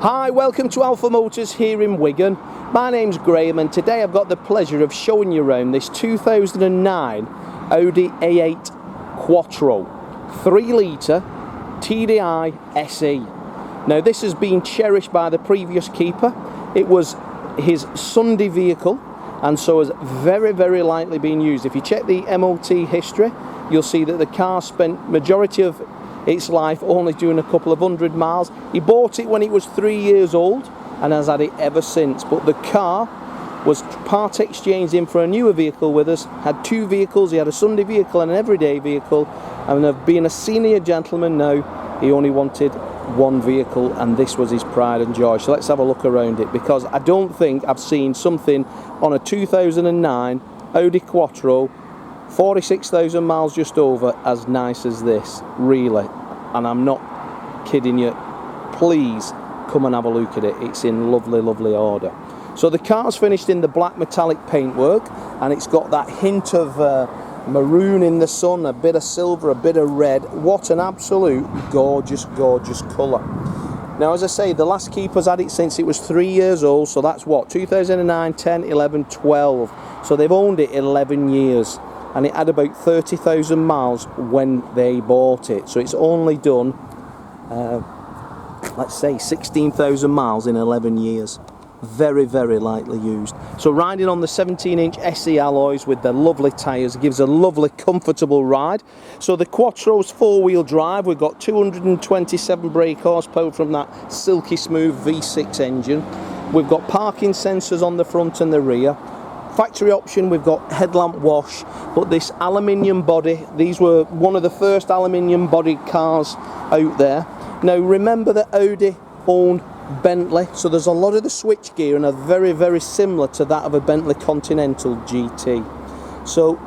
Hi, welcome to Alpha Motors here in Wigan. My name's Graham and today I've got the pleasure of showing you around this 2009 Audi A8 Quattro 3 litre TDI SE. Now this has been cherished by the previous keeper. It was his Sunday vehicle and so has very lightly been used. If you check the MOT history, you'll see that the car spent majority of its life only doing a couple of 100 miles. He bought it when it was 3 years old and has had it ever since, but the car was part exchanged in for a newer vehicle with us. Had 2 vehicles, he had a Sunday vehicle and an everyday vehicle, and of being a senior gentleman now, he only wanted 1 vehicle and this was his pride and joy. So let's have a look around it, because I don't think I've seen something on a 2009 Audi Quattro 46,000 miles just over as nice as this, really, and I'm not kidding you. Please come and have a look at it. It's in lovely order. So the car's finished in the black metallic paintwork and it's got that hint of maroon in the sun, a bit of silver, a bit of red. What an absolute gorgeous colour. Now, as I say, the last keeper's had it since it was 3 years old, so that's what, 2009, 10, 11, 12. So they've owned it 11 years. And it had about 30,000 miles when they bought it. So it's only done, let's say, 16,000 miles in 11 years. Very lightly used. So riding on the 17-inch SE alloys with the lovely tyres gives a lovely, comfortable ride. So the Quattro's 4-wheel drive. We've got 227 brake horsepower from that silky smooth V6 engine. We've got parking sensors on the front and the rear. Factory option, we've got headlamp wash, but this aluminium body, these were one of the first aluminium bodied cars out there. Now remember that Audi owned Bentley, so there's a lot of the switchgear and are very similar to that of a Bentley Continental GT. So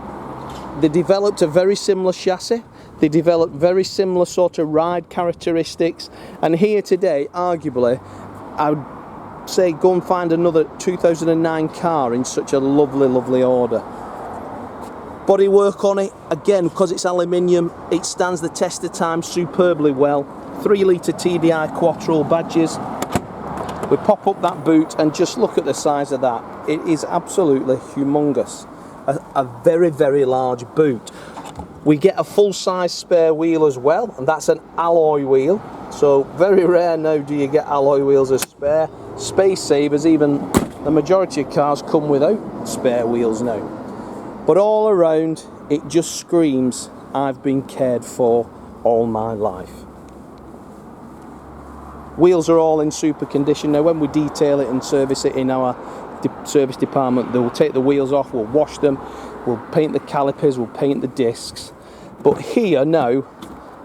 they developed a very similar chassis, they developed very similar sort of ride characteristics, and here today, arguably, I would say go and find another 2009 car in such a lovely order. Bodywork on it, again, because it's aluminium, it stands the test of time superbly well. 3 litre TDI Quattro badges. We pop up that boot and just look at the size of that. It is absolutely humongous. A very large boot. We get a full-size spare wheel as well, and that's an alloy wheel. So very rare now do you get alloy wheels as spare. Space savers, even the majority of cars come without spare wheels now. But all around, it just screams, I've been cared for all my life. Wheels are all in super condition. Now when we detail it and service it in our service department, they'll take the wheels off, we'll wash them, we'll paint the calipers, we'll paint the discs. But here now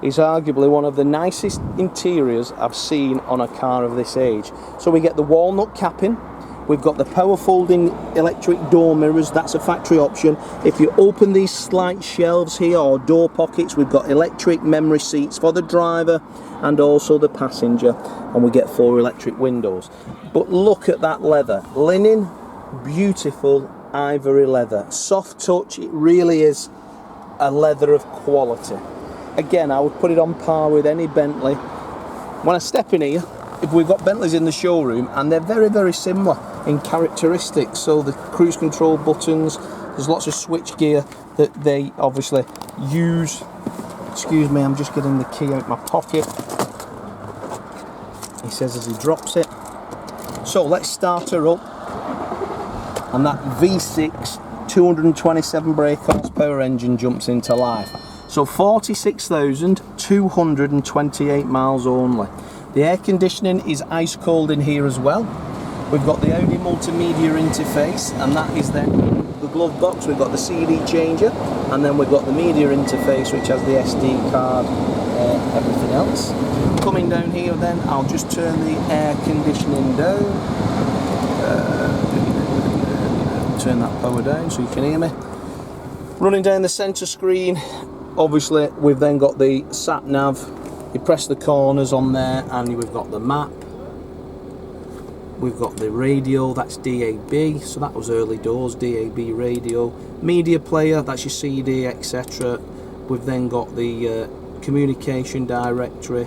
is arguably one of the nicest interiors I've seen on a car of this age. So we get the walnut capping, we've got the power folding electric door mirrors, that's a factory option. If you open these slight shelves here or door pockets, we've got electric memory seats for the driver and also the passenger, and we get 4 electric windows. But look at that leather, linen, beautiful ivory leather, soft touch. It really is a leather of quality. Again, I would put it on par with any Bentley. When I step in here, if we've got Bentleys in the showroom, and they're very similar in characteristics. So the cruise control buttons, there's lots of switch gear that they obviously use. Excuse me, I'm just getting the key out my pocket. He says as he drops it. So let's start her up. And that V6 227 brake horsepower engine jumps into life. So 46,228 miles only. The air conditioning is ice cold in here as well. We've got the Audi multimedia interface, and that is then in the glove box. We've got the CD changer, and then we've got the media interface, which has the SD card, everything else. Coming down here then, I'll just turn the air conditioning down. Turn that power down so you can hear me. Running down the centre screen, obviously we've then got the SAT NAV. You press the corners on there and we've got the map. We've got the radio, that's DAB, so that was early doors, DAB radio. Media player, that's your CD, etc. We've then got the communication directory,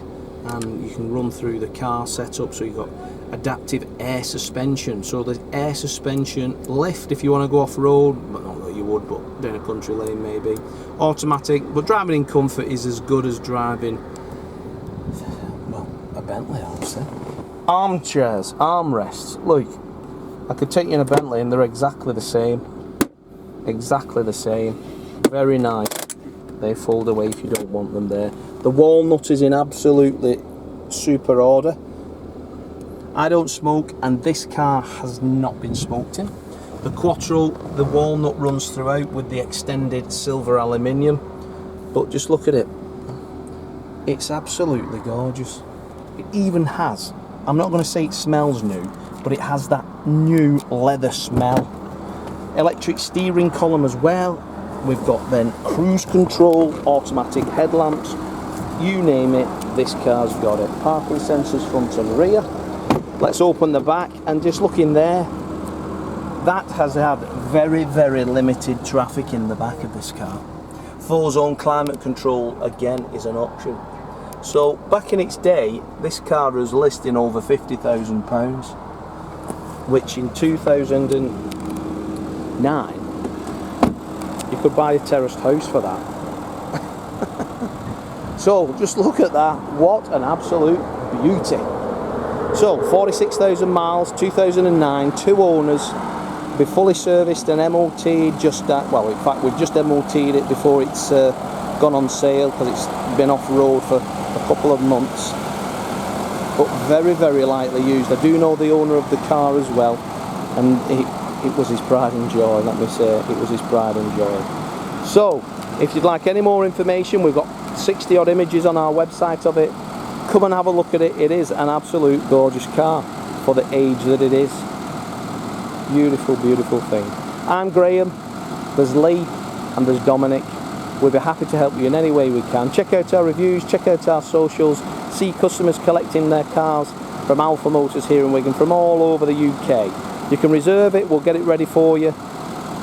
and you can run through the car setup. So you've got adaptive air suspension, so there's air suspension, lift if you want to go off-road, but not that you would, but down a country lane maybe. Automatic, but driving in comfort is as good as driving, well, a Bentley, obviously. Armchairs, armrests, look, I could take you in a Bentley and they're exactly the same. Exactly the same. Very nice. They fold away if you don't want them there. The walnut is in absolutely super order. I don't smoke, and this car has not been smoked in. The Quattro, the walnut runs throughout with the extended silver aluminium, but just look at it. It's absolutely gorgeous. It even has, I'm not going to say it smells new, but it has that new leather smell. Electric steering column as well. We've got then cruise control, automatic headlamps, you name it, this car's got it. Parking sensors front and rear. Let's open the back and just look in there. That has had very, very limited traffic in the back of this car. 4-zone climate control again is an option. So back in its day, this car was listing over £50,000, which in 2009 you could buy a terraced house for that. So just look at that, what an absolute beauty. So 46,000 miles, 2009, 2 owners, be fully serviced and MOT'd just at, well in fact we've just MOT'd it before it's gone on sale because it's been off road for a couple of months, but very, very lightly used. I do know the owner of the car as well, and it was his pride and joy, let me say, it was his pride and joy. So if you'd like any more information, we've got 60 odd images on our website of it. Come and have a look at it. It is an absolute gorgeous car for the age that it is. Beautiful, beautiful thing. I'm Graham, there's Lee and there's Dominic. We'll be happy to help you in any way we can. Check out our reviews, check out our socials, see customers collecting their cars from Alpha Motors here in Wigan from all over the UK. You can reserve it, we'll get it ready for you,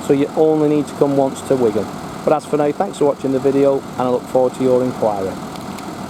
so you only need to come once to Wigan. But as for now, thanks for watching the video and I look forward to your inquiry.